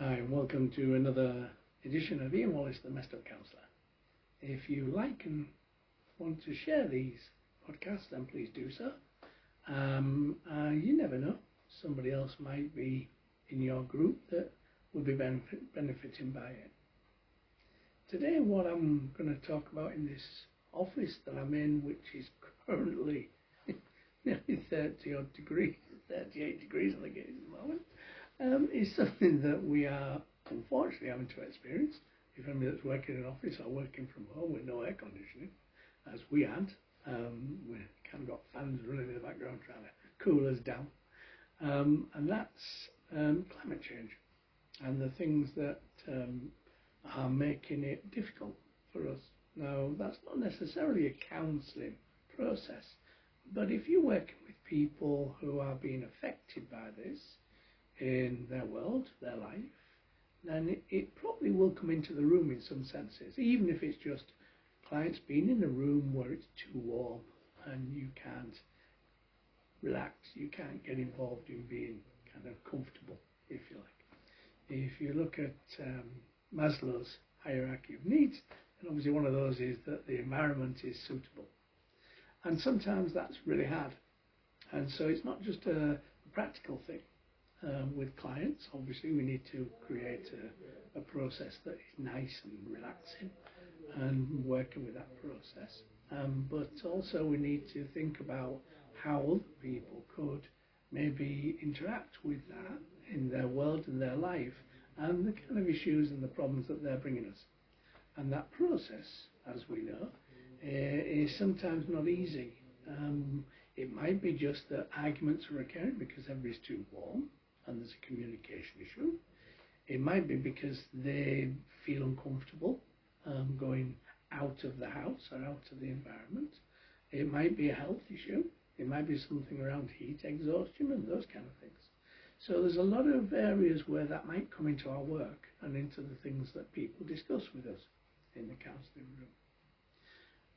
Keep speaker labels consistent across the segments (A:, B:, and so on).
A: Hi, and welcome to another edition of Ian Wallace, the Messed Up Counsellor. If you like and want to share these podcasts, then please do so. You never know, somebody else might be in your group that will be benefiting by it. Today, what I'm going to talk about in this office that I'm in, which is currently nearly 30 odd degrees, 38 degrees, I think it is at the moment, is something that we are unfortunately having to experience. If anybody that's working in an office or working from home with no air conditioning, as we had, we kind of got fans running in the background trying to cool us down. And that's climate change and the things that are making it difficult for us. Now, that's not necessarily a counselling process, but if you're working with people who are being affected by this in their world, their life, then it probably will come into the room in some senses, even if it's just clients being in a room where it's too warm and you can't relax, you can't get involved in being kind of comfortable, if you like. If you look at Maslow's hierarchy of needs, and obviously one of those is that the environment is suitable. And sometimes that's really hard. And so it's not just a practical thing. With clients, obviously we need to create a process that is nice and relaxing and working with that process. But also we need to think about how other people could maybe interact with that in their world and their life and the kind of issues and the problems that they're bringing us. And that process, as we know, is sometimes not easy. It might be just that arguments are occurring because everybody's too warm and there's a communication issue. It might be because they feel uncomfortable going out of the house or out of the environment. It might be a health issue. It might be something around heat exhaustion and those kind of things. So there's a lot of areas where that might come into our work and into the things that people discuss with us in the counselling room.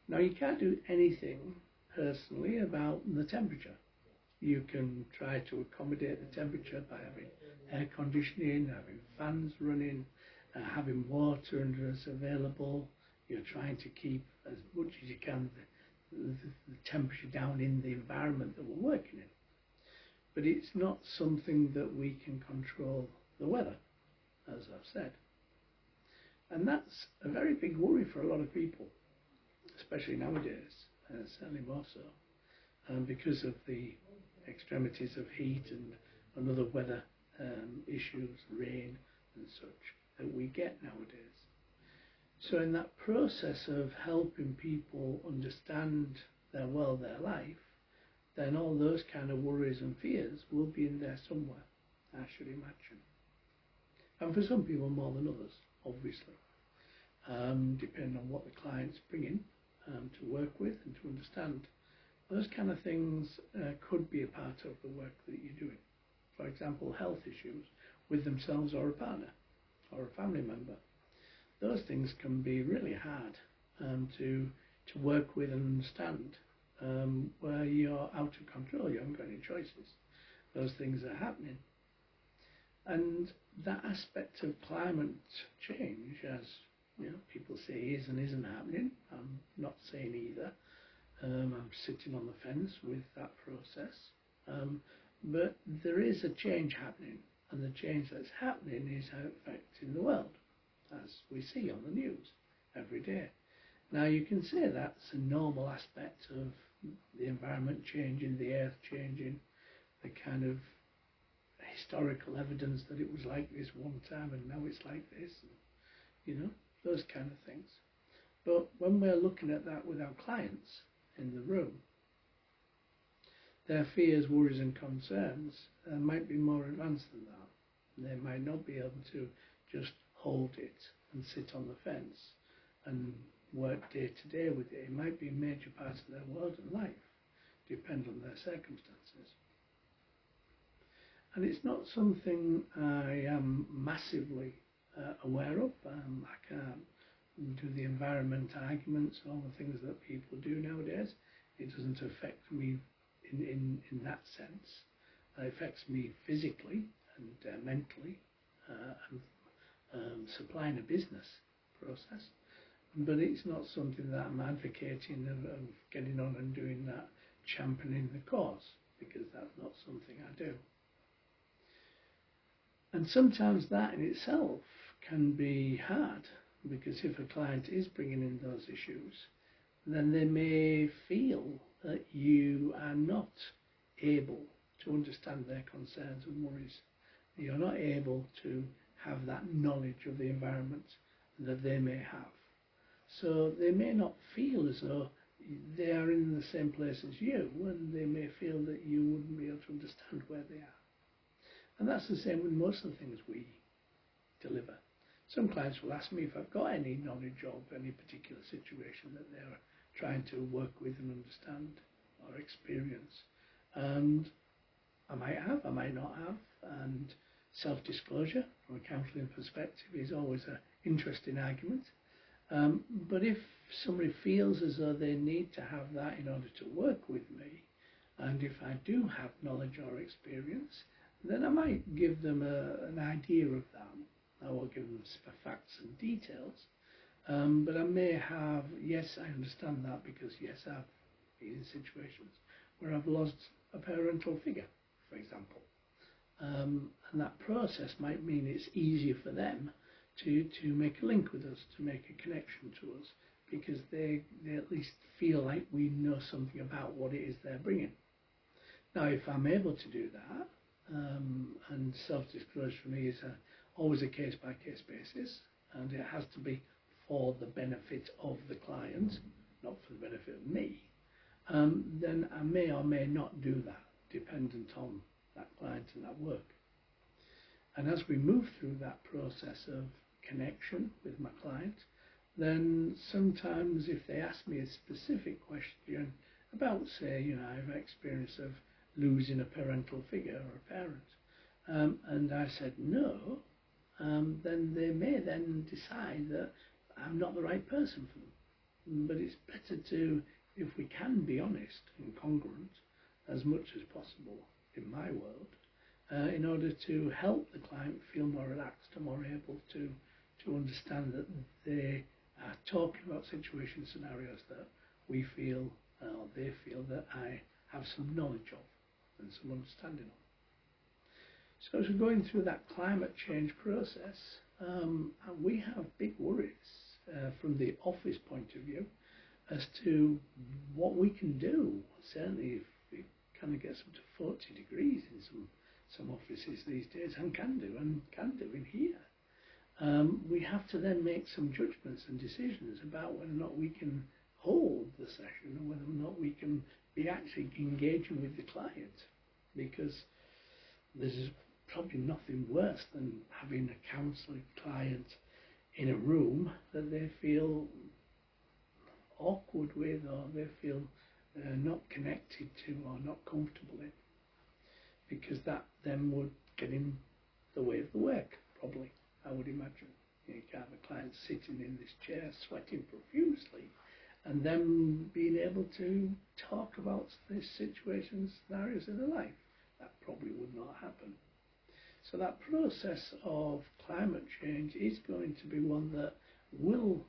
A: Now, you can't do anything personally about the temperature. You can try to accommodate the temperature by having air conditioning, having fans running, having water under us available. You're trying to keep as much as you can the temperature down in the environment that we're working in. But it's not something that we can control the weather, as I've said. And that's a very big worry for a lot of people, especially nowadays, certainly more so, because of the extremities of heat and other weather issues, rain and such, that we get nowadays. So in that process of helping people understand their world, their life, then all those kind of worries and fears will be in there somewhere, I should imagine. And for some people more than others, obviously, depending on what the client's bringing to work with and to understand. Those kind of things could be a part of the work that you're doing. For example, health issues with themselves or a partner or a family member. Those things can be really hard to work with and understand where you're out of control, you haven't got any choices. Those things are happening. And that aspect of climate change, as people say is and isn't happening, I'm not saying either. I'm sitting on the fence with that process. But there is a change happening, and the change that's happening is affecting the world, as we see on the news every day. Now, you can say that's a normal aspect of the environment changing, the earth changing, the kind of historical evidence that it was like this one time and now it's like this, and, those kind of things. But when we're looking at that with our clients in the room, their fears, worries and concerns might be more advanced than that. They might not be able to just hold it and sit on the fence and work day to day with it. It might be a major part of their world and life, depend on their circumstances. And it's not something I am massively aware of. I can't do the environment arguments and all the things that people do nowadays. It doesn't affect me in that sense. It affects me physically and mentally and supplying a business process, but it's not something that I'm advocating of getting on and doing that, championing the cause, because that's not something I do. And sometimes that in itself can be hard, because if a client is bringing in those issues, then they may feel that you are not able to understand their concerns and worries. You're not able to have that knowledge of the environment that they may have. So they may not feel as though they are in the same place as you, and they may feel that you wouldn't be able to understand where they are. And that's the same with most of the things we deliver. Some clients will ask me if I've got any knowledge of any particular situation that they're trying to work with and understand or experience. And I might have, I might not have. And self-disclosure from a counselling perspective is always an interesting argument. But if somebody feels as though they need to have that in order to work with me, and if I do have knowledge or experience, then I might give them an idea of that. I won't give them facts and details, but I may have, yes, I understand that, because yes, I've been in situations where I've lost a parental figure, for example. And that process might mean it's easier for them to make a link with us, to make a connection to us, because they at least feel like we know something about what it is they're bringing. Now, if I'm able to do that, and self-disclosure for me is always a case-by-case basis, and it has to be for the benefit of the client, not for the benefit of me, then I may or may not do that, dependent on that client and that work. And as we move through that process of connection with my client, then sometimes if they ask me a specific question about, say, I have experience of losing a parental figure or a parent, and I said no, then they may then decide that I'm not the right person for them. But it's better to, if we can be honest and congruent as much as possible in my world, in order to help the client feel more relaxed and more able to understand that they are talking about situation scenarios that we feel, or they feel that I have some knowledge of and some understanding of. So as we're going through that climate change process, we have big worries from the office point of view as to what we can do. Certainly if it kind of gets up to 40 degrees in some offices these days, and can do in here. We have to then make some judgments and decisions about whether or not we can hold the session, or whether or not we can be actually engaging with the client, because there's probably nothing worse than having a counsellor client in a room that they feel awkward with, or they feel not connected to, or not comfortable in, because that then would get in the way of the work, probably, I would imagine. You can have a client sitting in this chair sweating profusely, and them being able to talk about the situations, scenarios in their life. That probably would not happen. So that process of climate change is going to be one that will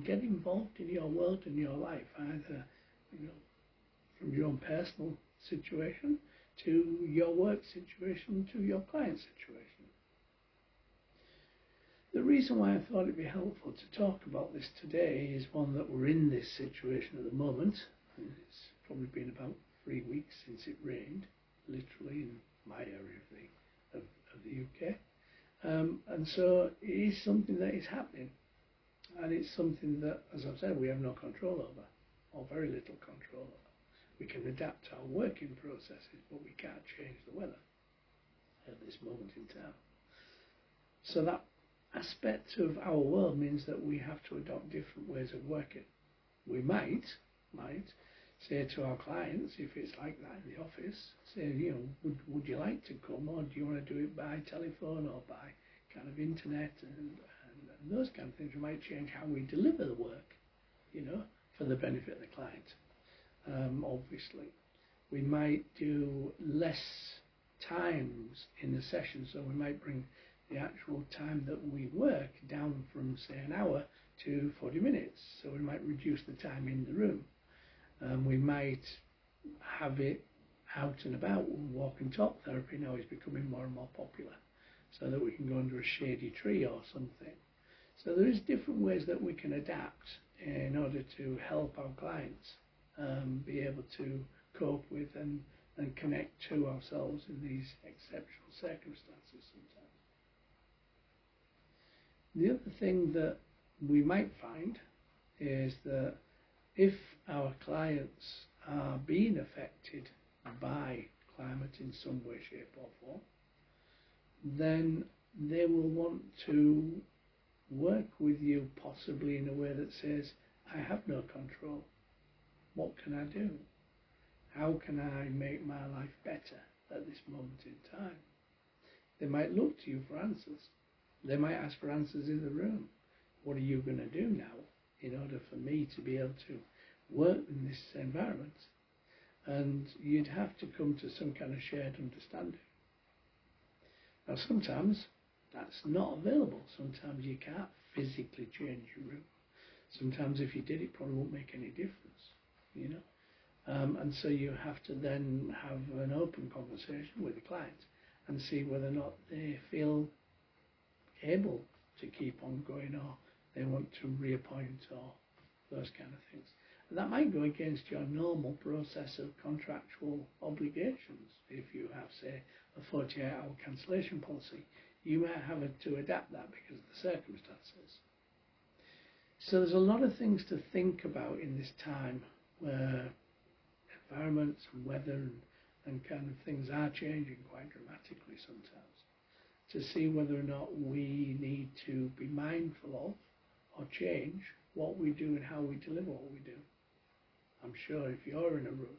A: get involved in your world and your life, either from your own personal situation to your work situation to your client situation. The reason why I thought it'd be helpful to talk about this today is one that we're in this situation at the moment. It's probably been about 3 weeks since it rained, literally in my area of the UK. And so it is something that is happening. And it's something that, as I've said, we have no control over, or very little control over. We can adapt our working processes, but we can't change the weather at this moment in time. So that aspect of our world means that we have to adopt different ways of working. We might say to our clients, if it's like that in the office, say, would you like to come, or do you want to do it by telephone or by kind of internet and those kind of things. We might change how we deliver the work, for the benefit of the client. Obviously, we might do less times in the session, so we might bring the actual time that we work down from, say, an hour to 40 minutes. So we might reduce the time in the room. We might have it out and about. Walk and talk therapy now is becoming more and more popular, so that we can go under a shady tree or something. So there is different ways that we can adapt in order to help our clients be able to cope with and connect to ourselves in these exceptional circumstances sometimes. The other thing that we might find is that if our clients are being affected by climate in some way, shape or form, then they will want to work with you possibly in a way that says, I have no control. What can I do? How can I make my life better at this moment in time? They might look to you for answers. They might ask for answers in the room. What are you going to do now in order for me to be able to work in this environment? And you'd have to come to some kind of shared understanding. Now sometimes that's not available. Sometimes you can't physically change your room. Sometimes if you did, it probably won't make any difference, you know. And so you have to then have an open conversation with the client and see whether or not they feel able to keep on going, or they want to reappoint, or those kind of things. And that might go against your normal process of contractual obligations. If you have, say, a 48-hour cancellation policy, you might have to adapt that because of the circumstances. So there's a lot of things to think about in this time where environments and weather and kind of things are changing quite dramatically sometimes, to see whether or not we need to be mindful of or change what we do and how we deliver what we do. I'm sure if you're in a room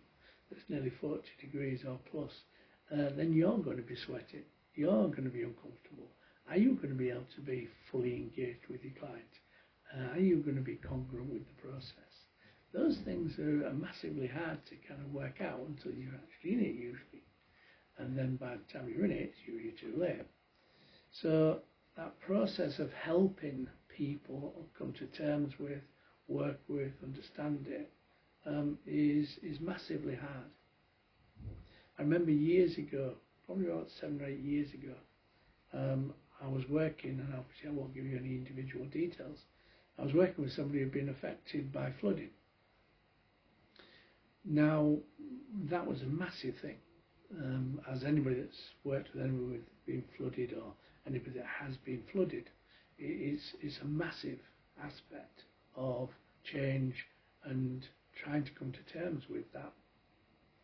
A: that's nearly 40 degrees or plus, then you're going to be sweating. You're going to be uncomfortable. Are you going to be able to be fully engaged with your client? Are you going to be congruent with the process? Those things are massively hard to kind of work out until you're actually in it usually. And then by the time you're in it, it's usually too late. So that process of helping people come to terms with, work with, understand it, is massively hard. I remember years ago, probably about 7 or 8 years ago, I was working, and obviously I won't give you any individual details, I was working with somebody who had been affected by flooding. Now, that was a massive thing. As anybody that's worked with anyone with being flooded, or anybody that has been flooded, it's a massive aspect of change and trying to come to terms with that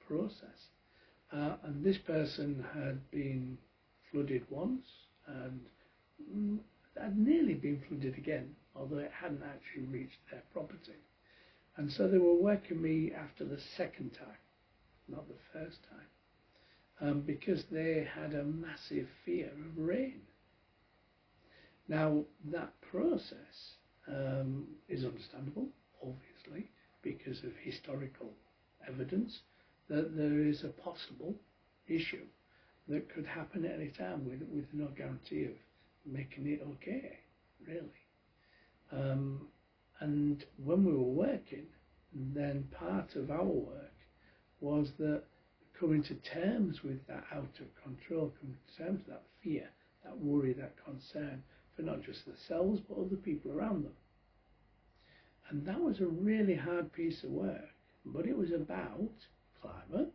A: process. And this person had been flooded once and had nearly been flooded again, although it hadn't actually reached their property. And so they were working me after the second time, not the first time, because they had a massive fear of rain. Now, that process is understandable, obviously, because of historical evidence that there is a possible issue that could happen at any time with no guarantee of making it okay, really. And when we were working, then part of our work was that coming to terms with that out of control, coming to terms with that fear, that worry, that concern for not just themselves but other people around them. And that was a really hard piece of work, but it was about climate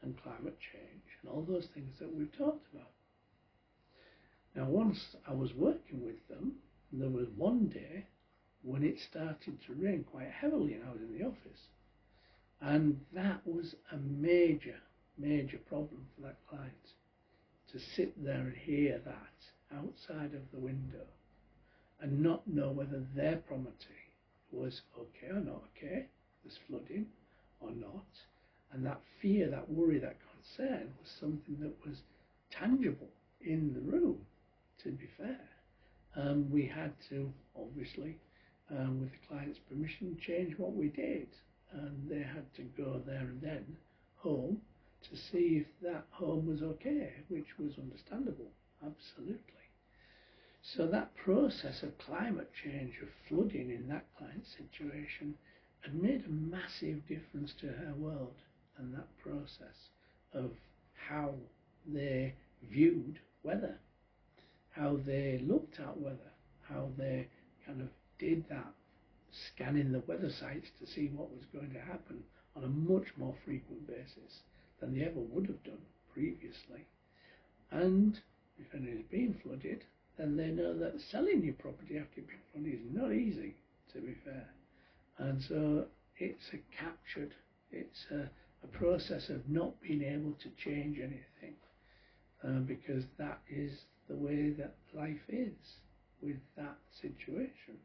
A: and climate change and all those things that we've talked about. Now, once I was working with them, there was one day when it started to rain quite heavily and I was in the office. And that was a major, major problem for that client, to sit there and hear that outside of the window and not know whether their property was okay or not okay, was flooding or not. And that fear, that worry, that concern was something that was tangible in the room, to be fair. We had to, obviously, with the client's permission, change what we did. And they had to go there and then home to see if that home was okay, which was understandable, absolutely. So that process of climate change, of flooding in that client situation, had made a massive difference to her world, and that process of how they viewed weather, how they looked at weather, how they kind of did that, scanning the weather sites to see what was going to happen on a much more frequent basis than they ever would have done previously. And if anything's been flooded, then they know that selling your property after you've been flooded is not easy, to be fair. And so it's it's a process of not being able to change anything, because that is the way that life is with that situation.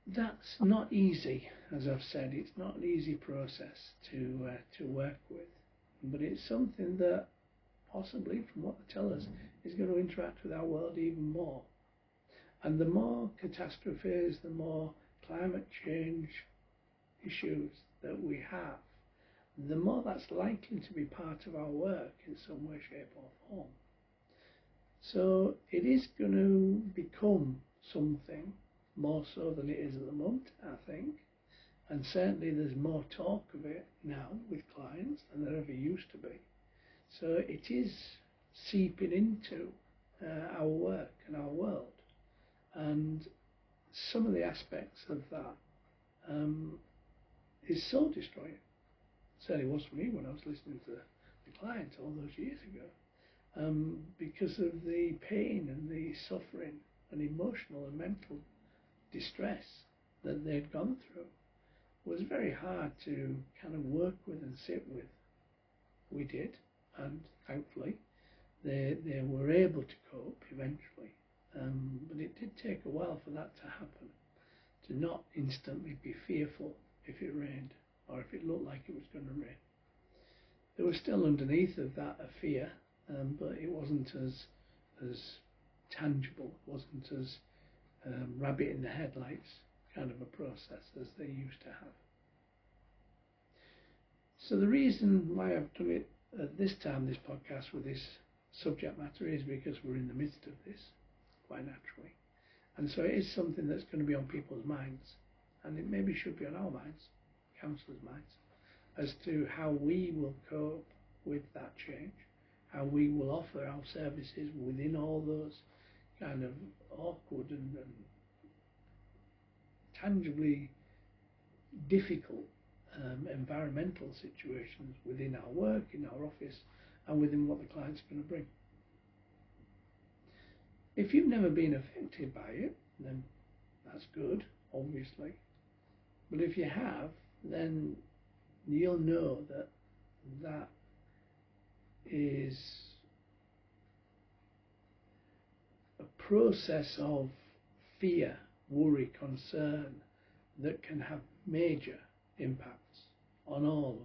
A: That's not easy, as I've said. It's not an easy process to work with, but it's something that possibly, from what they tell us, is going to interact with our world even more. And the more catastrophes, the more climate change issues that we have, the more that's likely to be part of our work in some way, shape or form. So it is going to become something more so than it is at the moment, I think. And certainly there's more talk of it now with clients than there ever used to be. So it is seeping into our work and our world. And some of the aspects of that is soul destroying. Certainly was for me when I was listening to the client all those years ago, because of the pain and the suffering and emotional and mental distress that they'd gone through. It was very hard to kind of work with and sit with. We did, and thankfully they were able to cope eventually. But it did take a while for that to happen, to not instantly be fearful if it rained or if it looked like it was going to rain. There was still underneath of that a fear, but it wasn't as tangible, it wasn't as rabbit in the headlights kind of a process as they used to have. So the reason why I've done it at this time, this podcast with this subject matter, is because we're in the midst of this, quite naturally. And so it is something that's going to be on people's minds, and it maybe should be on our minds, counsellors' minds, as to how we will cope with that change, how we will offer our services within all those kind of awkward and tangibly difficult environmental situations within our work, in our office, and within what the client's going to bring. If you've never been affected by it, then that's good, obviously. But if you have, then you'll know that that is a process of fear, worry, concern that can have major impacts on all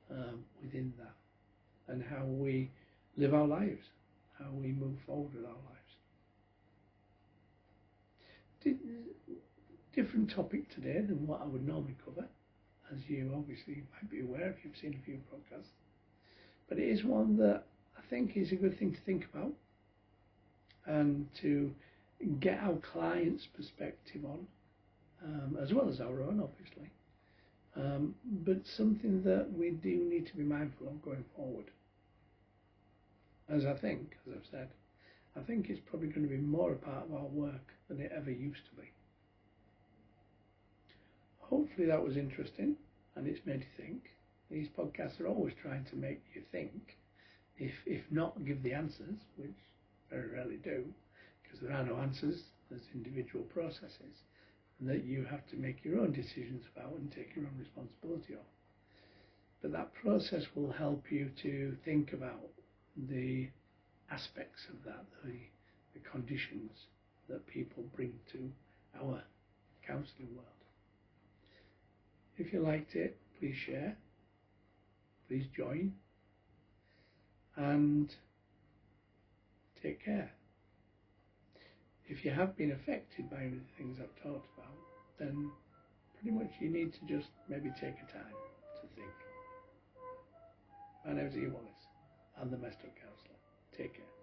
A: of us within that, and how we live our lives, how we move forward with our lives. Different topic today than what I would normally cover, as you obviously might be aware if you've seen a few podcasts. But it is one that I think is a good thing to think about, and to get our clients' perspective on, as well as our own, obviously. But something that we do need to be mindful of going forward. As I've said, I think it's probably going to be more a part of our work than it ever used to be. Hopefully that was interesting and it's made you think. These podcasts are always trying to make you think, if not give the answers, which very rarely do, because there are no answers, there's individual processes, and that you have to make your own decisions about and take your own responsibility of. But that process will help you to think about the aspects of that, the conditions that people bring to our counselling world. If you liked it, please share, please join, and take care. If you have been affected by any of the things I've talked about, then pretty much you need to just maybe take a time to think. My name's Ian Wallace. I'm the Messed Up Counsellor. Take care.